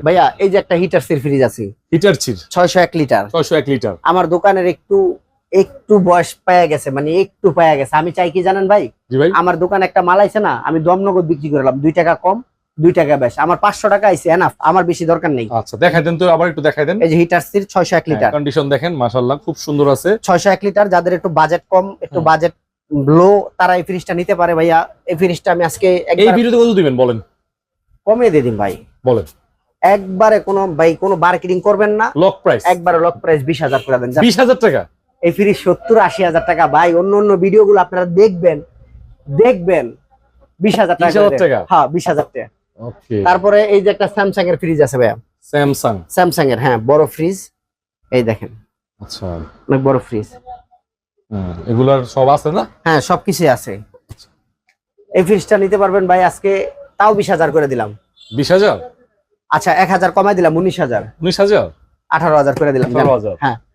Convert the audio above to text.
ভাইয়া এই যে একটা হিটার সির ফ্রিজ আছে, হিটার চির 601 লিটার। 601 লিটার। আমার দোকানের একটু বয়স পায়া গেছে, মানে একটু পায়া গেছে। আমি চাই কি জানেন ভাই, জি ভাই, আমার দোকানে একটা মাল আইছে না, আমি দমনগদ বিক্রি করলাম 2 টাকা কম 2 টাকা বেশ, আমার 500 টাকা আইছে এনাফ, আমার বেশি দরকার নেই। আচ্ছা দেখাই দেন তো, আবার একটু দেখাই দেন। এই যে হিটার সির 601 লিটার কন্ডিশন দেখেন মাশাআল্লাহ খুব সুন্দর আছে। 601 লিটার, যাদের একটু বাজেট কম, একটু বাজেট লো, তারা এই ফ্রিজটা নিতে পারে ভাইয়া। এই ফ্রিজটা আমি আজকে এই ভিডিওতে কত দিবেন বলেন? কমিয়ে দিয়ে দিন ভাই, বলেন। একবারে কোনো মার্কেটিং করবেন না, লক প্রাইস, একবারে লক প্রাইস 20,000 করে দেন। 20,000 টাকা। এই ফ্রিজ 70-80 হাজার টাকা ভাই। অন্য ভিডিও গুলো আপনারা দেখবেন 20,000 টাকা। 20,000 টাকা? হ্যাঁ 20,000 টাকা। ওকে। তারপরে এই যে একটা স্যামসাং এর ফ্রিজ আছে ভাইয়া, স্যামসাং এর, হ্যাঁ বড় ফ্রিজ, এই দেখেন। আচ্ছা, অনেক বড় ফ্রিজ। এগুলার সব আছে না? হ্যাঁ সবকিছু আছে। এই ফ্রিজটা নিতে পারবেন ভাই আজকে, তাও 20,000 করে দিলাম। 20,000? আচ্ছা 1,000 কমাই দিলাম, 19,000। 19,000? 18,000 করে দিলাম। 18,000? হ্যাঁ